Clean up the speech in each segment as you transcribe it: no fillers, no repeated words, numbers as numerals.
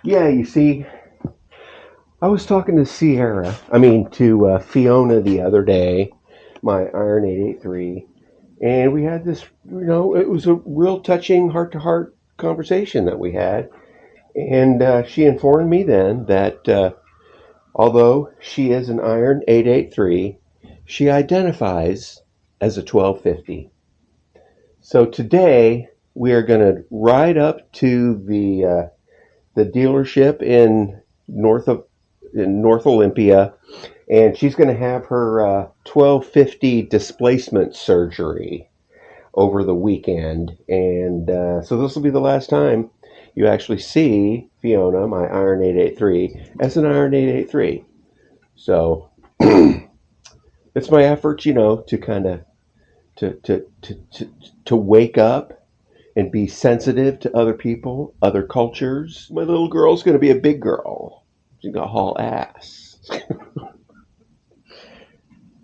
Yeah, you see, I was talking to Fiona the other day, my Iron883, and we had this, it was a real touching heart to heart conversation that we had. And she informed me then that although she is an Iron 883, she identifies as a 1250. So today we are going to ride up to the dealership in North Olympia, and she's going to have her 1250 displacement surgery over the weekend. And so this will be the last time you actually see Fiona, my Iron 883, as an Iron 883. So it's my effort, to kind of to wake up and be sensitive to other people, other cultures. My little girl's going to be a big girl. She's going to haul ass.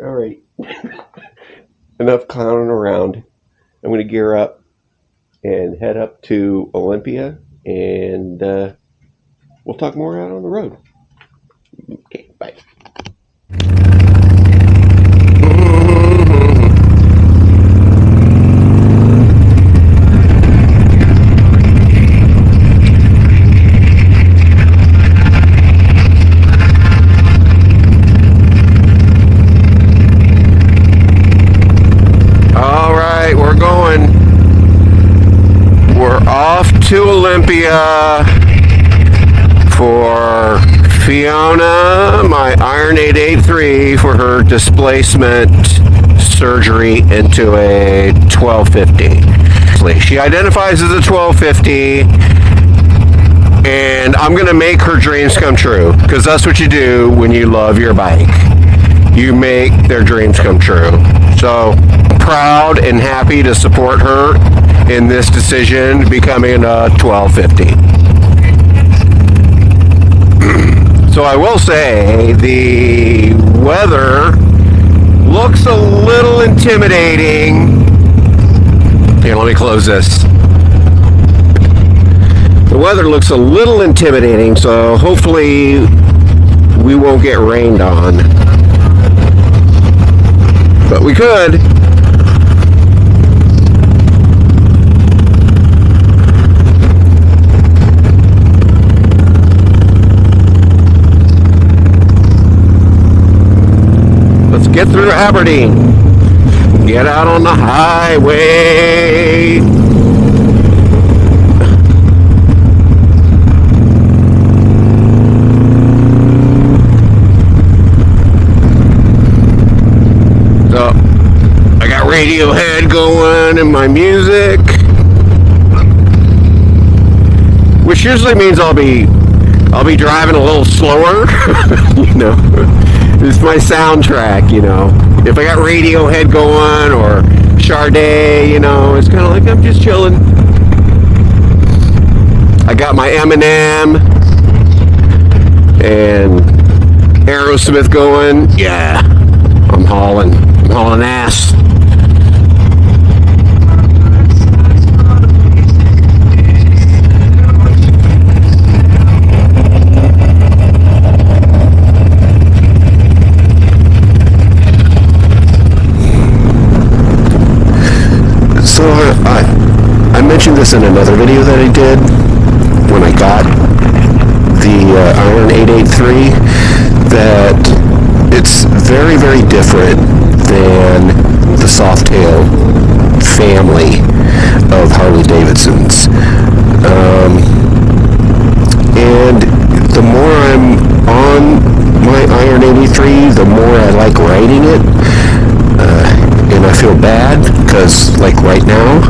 All right. Enough clowning around. I'm going to gear up and head up to Olympia, and we'll talk more out on the road. Okay, bye. All right, we're going. We're off to Olympia for Fiona, my Iron 883, for her displacement surgery into a 1250. She identifies as a 1250, and I'm going to make her dreams come true, because that's what you do when you love your bike. You make their dreams come true. So proud and happy to support her in this decision, becoming a 1250. So I will say the weather looks a little intimidating. Here, let me close this. The weather looks a little intimidating, so hopefully we won't get rained on. But we could. Let's get through Aberdeen. Get out on the highway. So, I got Radiohead going and my music, which usually means I'll be driving a little slower. It's my soundtrack. If I got Radiohead going or Sade, it's kind of like I'm just chilling. I got my Eminem and Aerosmith going. Yeah, I'm hauling ass. So I mentioned this in another video that I did when I got the Iron 883, that it's very, very different than the Softail family of Harley Davidsons. And the more I'm on my Iron 83, the more I like riding it. And I feel bad because, like right now,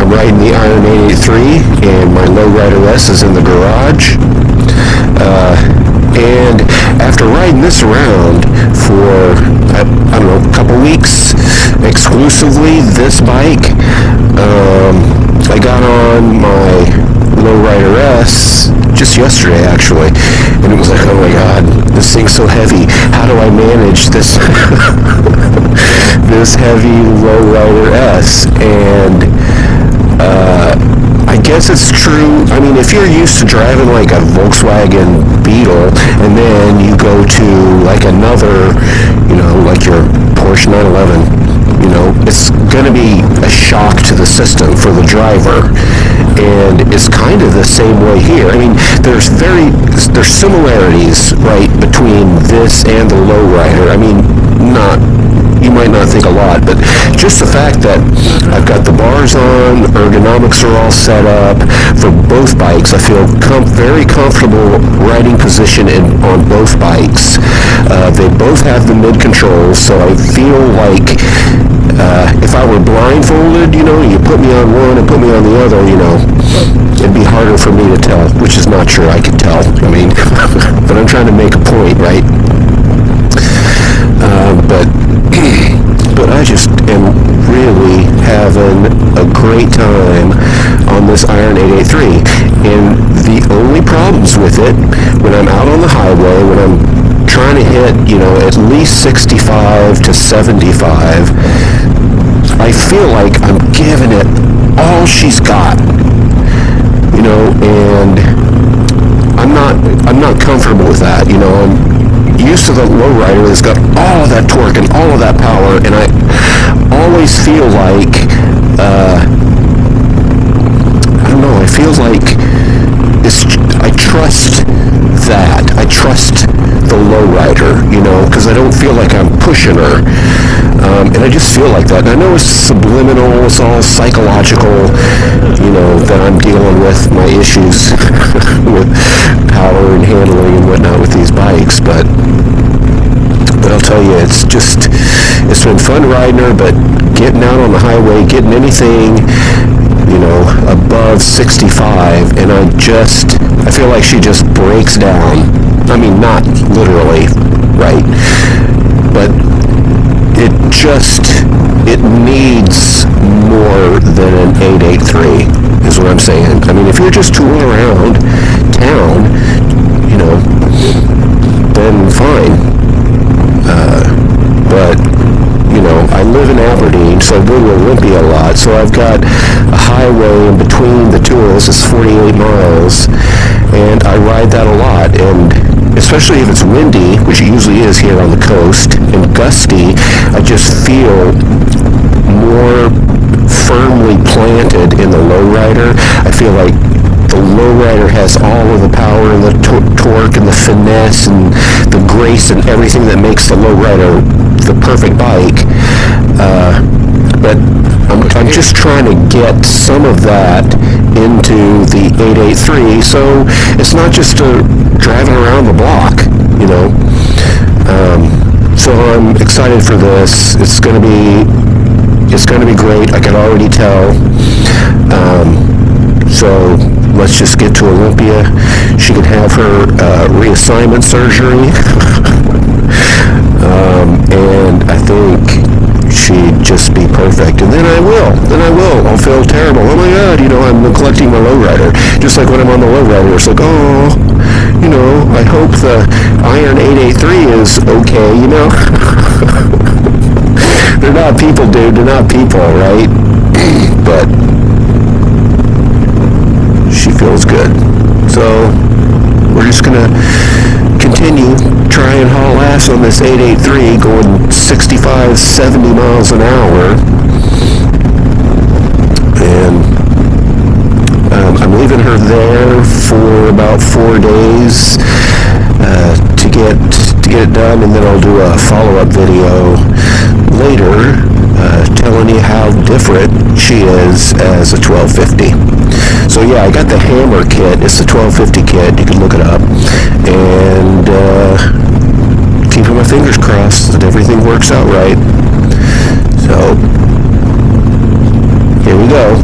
I'm riding the Iron 883 and my Lowrider S is in the garage. And after riding this around for, I don't know, a couple weeks, exclusively this bike, I got on my Lowrider S just yesterday, actually, and it was like, oh my god, this thing's so heavy. How do I manage this this heavy Lowrider S? And I guess it's true. I mean, if you're used to driving like a Volkswagen Beetle, and then you go to like another, like your Porsche 911, it's going to be a shock to the system for the driver. And it's kind of the same way here. I mean, there's similarities, right, between this and the lowrider. I mean, you might not think a lot, but just the fact that I've got the bars on, ergonomics are all set up for both bikes. I feel very comfortable riding position on both bikes. They both have the mid controls, so I feel like if I were blindfolded, you put me on one and put me on the other, it'd be harder for me to tell, which is not true. I could tell. I mean, but I'm trying to make a point, right? But I just am really having a great time on this Iron883. And the only problems with it, when I'm out on the highway, when I'm trying to hit, at least 65 to 75, I feel like I'm giving it all she's got, and I'm not comfortable with that, I'm used to the lowrider that's got all of that torque and all of that power, and I always feel like, I don't know, I feel like I trust that. I trust the lowrider, because I don't feel like I'm pushing her. And I just feel like that. And I know it's subliminal, it's all psychological, that I'm dealing with my issues with power and handling and whatnot with these bikes, but I'll tell you, it's been fun riding her, but getting out on the highway, getting anything, above 65, and I feel like she just breaks down. I mean, not literally, right? But it needs more than an 883, is what I'm saying. I mean, if you're just tooling around town, then fine. But I live in Aberdeen, so I go to Olympia a lot, so I've got a highway in between the two of us. It's 48 miles, and I ride that a lot, and especially if it's windy, which it usually is here on the coast, and gusty, I just feel more firmly planted in the lowrider. I feel like the lowrider has all of the power and the torque and the finesse and the grace and everything that makes the lowrider the perfect bike. But I'm just trying to get some of that into the 883, so it's not just driving around the block, So I'm excited for this. It's gonna be great. I can already tell. So let's just get to Olympia. She can have her reassignment surgery. And I think she'd just be perfect. And then I will. I'll feel terrible. Oh my God, I'm neglecting my lowrider. Just like when I'm on the lowrider, it's like, I hope the Iron883 is okay, They're not people, dude. They're not people, right? But she feels good. So we're just gonna continue try and haul ass on this 883 going 65, 70 miles an hour. And I'm leaving her there for about 4 days to get it done, and then I'll do a follow-up video later telling you how different she is as a 1250. So yeah, I got the Hammer kit. It's the 1250 kit. You can look it up. And keeping my fingers crossed that everything works out right. So here we go.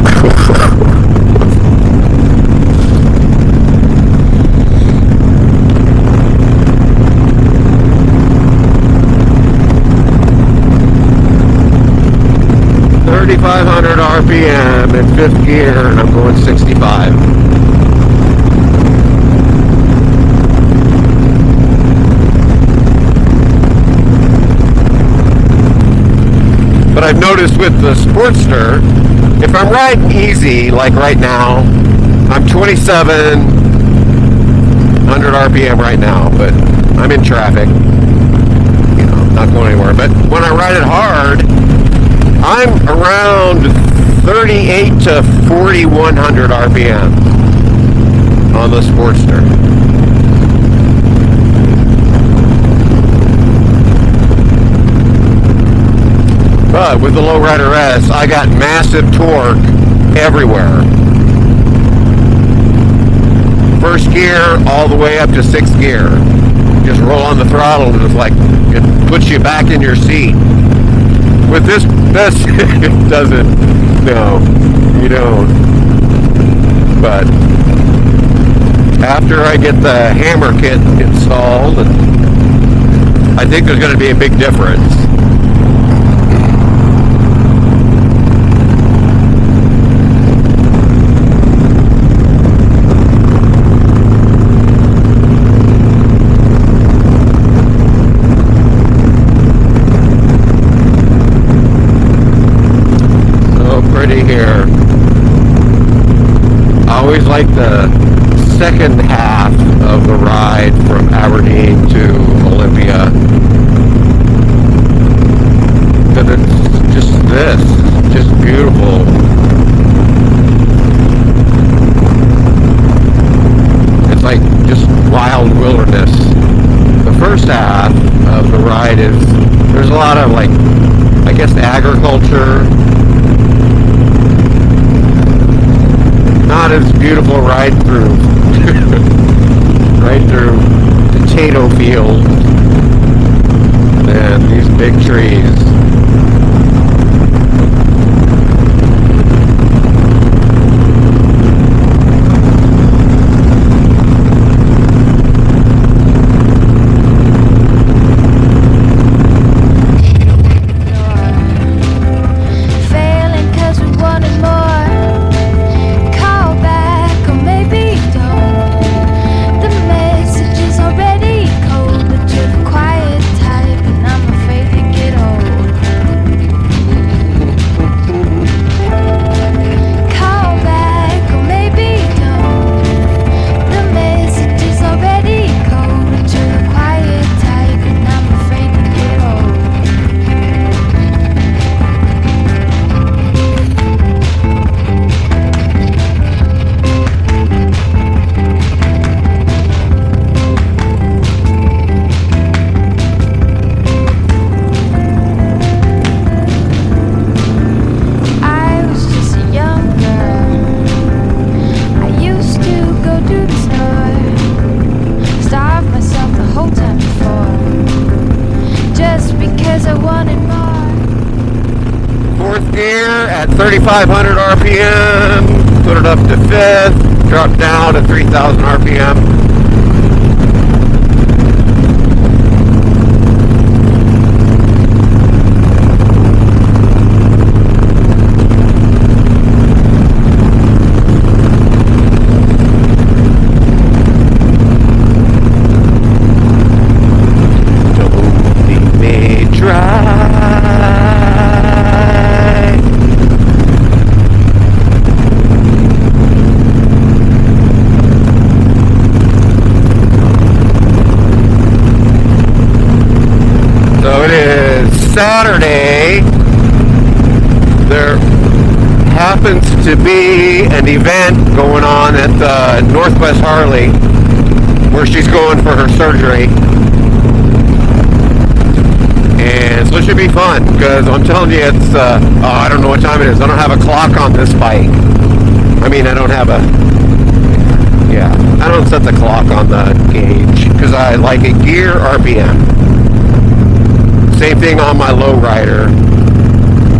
3,500 RPM in fifth gear, and I'm going 65. But I've noticed with the Sportster, if I'm riding easy, like right now, I'm 2,700 RPM right now, but I'm in traffic. You know, not going anywhere. But when I ride it hard, I'm around 38 to 4,100 RPM on the Sportster. But with the Lowrider S, I got massive torque everywhere. First gear all the way up to sixth gear. Just roll on the throttle and it's like, it puts you back in your seat. With this it doesn't. No, you don't. But after I get the hammer kit installed, I think there's going to be a big difference. Here. I always like the second half of the ride from Aberdeen to Olympia. Because it's just beautiful. It's like just wild wilderness. The first half of the ride there's a lot of like, I guess, agriculture. Not as beautiful ride through potato fields and these big trees. Fourth gear at 3,500 RPM, put it up to fifth, drop down to 3,000 RPM. Saturday, there happens to be an event going on at Northwest Harley where she's going for her surgery. And so it should be fun because I'm telling you, it's, I don't know what time it is. I don't have a clock on this bike. I mean, I don't have I don't set the clock on the gauge because I like a gear RPM. Same thing on my lowrider.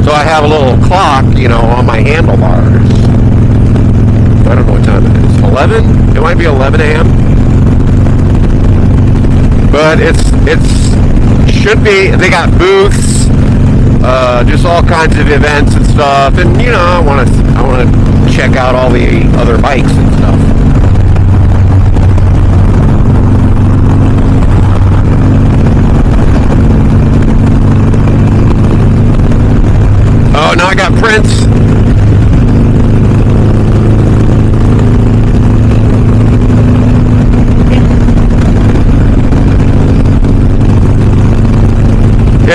So I have a little clock, on my handlebars. I don't know what time it is. 11? It might be 11 a.m. But it should be. They got booths, just all kinds of events and stuff. And I want to check out all the other bikes and stuff. Oh, now I got Prince.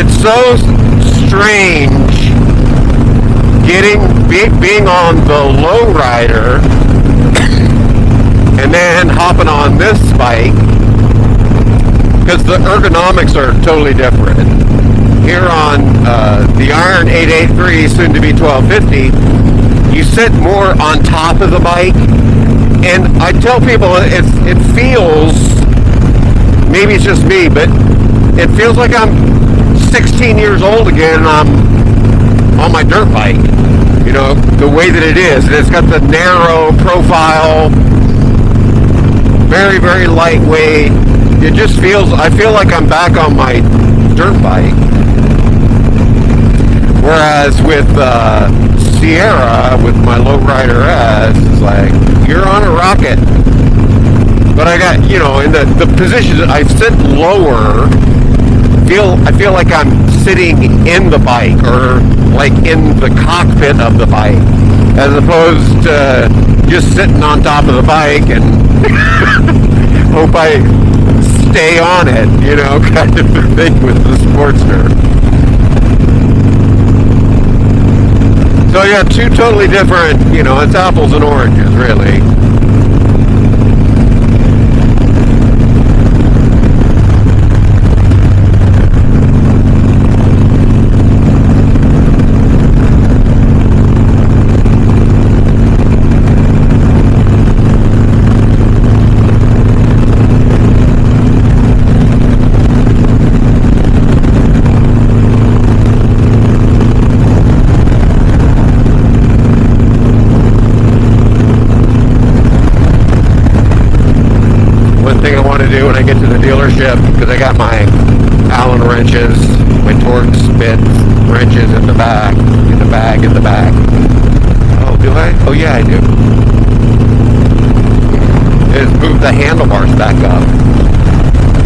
It's so strange being on the lowrider and then hopping on this bike, because the ergonomics are totally different. Here on the Iron883, soon to be 1250, you sit more on top of the bike, and I tell people it feels, maybe it's just me, but it feels like I'm 16 years old again and I'm on my dirt bike. You know, the way that it is. And it's got the narrow profile, very, very lightweight. It just feels, I feel like I'm back on my dirt bike. Whereas with Sierra, with my Lowrider S, it's like, you're on a rocket. But I got, you know, in the positions, I sit lower, I feel like I'm sitting in the bike, or like in the cockpit of the bike, as opposed to just sitting on top of the bike and hope I stay on it, you know, kind of the thing with the Sportster. So yeah, two totally different, you know, it's apples and oranges, really. Do when I get to the dealership, because I got my Allen wrenches, my Torx bit wrenches in the bag. Oh, do I? Oh yeah, I do. Is move the handlebars back up.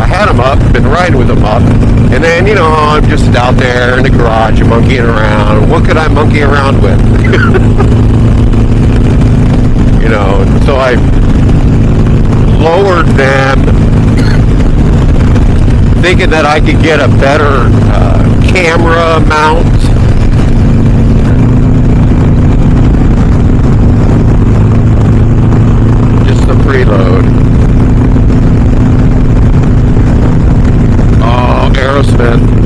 I had them up, been riding with them up, and then, you know, I'm just out there in the garage monkeying around. What could I monkey around with? You know, so I lowered them, thinking that I could get a better camera mount. Just the preload. Oh, Aerosmith.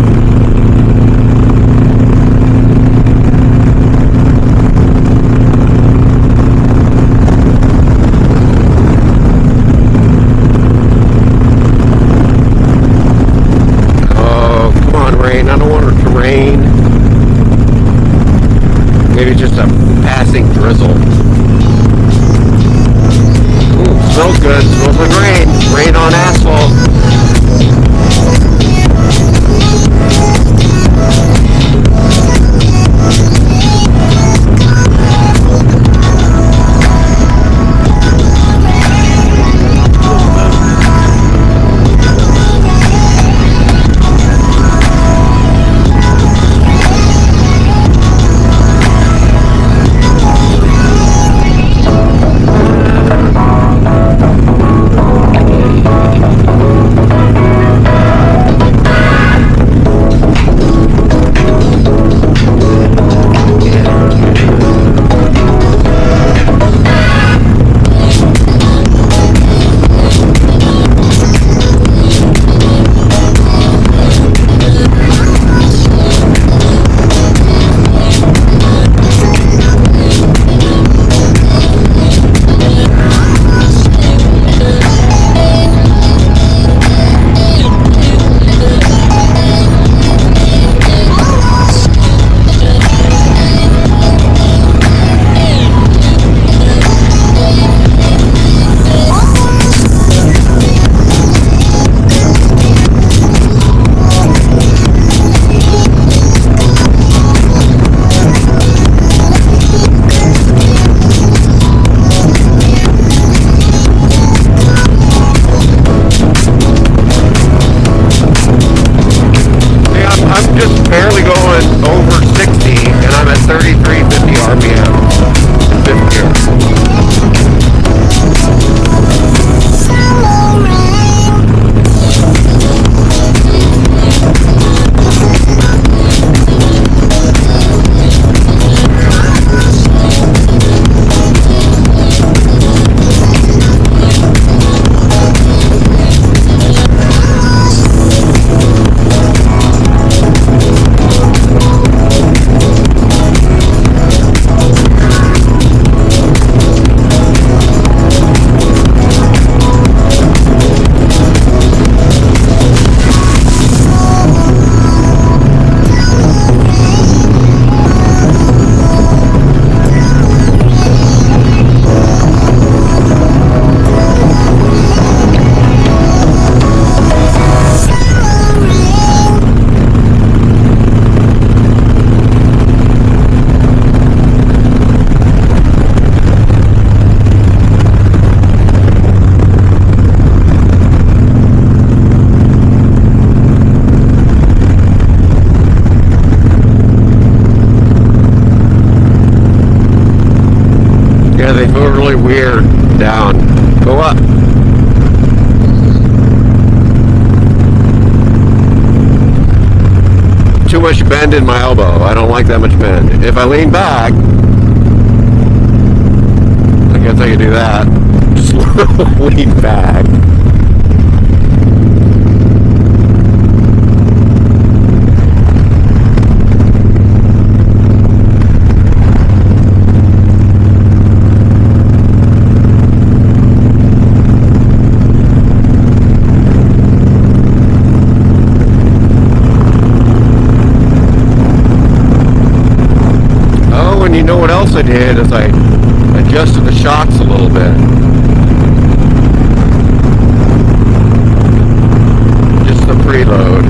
Maybe just a passing drizzle. Ooh, smells good. Smells like rain. Rain on asphalt. weird. Down. Go up. Too much bend in my elbow. I don't like that much bend. If I lean back, I guess I can do that. Just lean back. You know what else I did is I adjusted the shocks a little bit. Just the preload.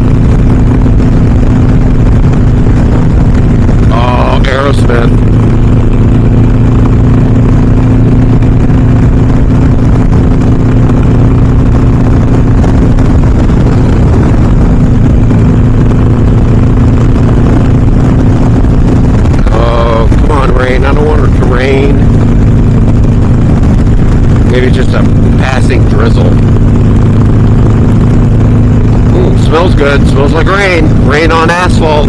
Oh, Aerosmith. Rain. I don't want it to rain. Maybe just a passing drizzle. Ooh, smells good. Smells like rain. Rain on asphalt.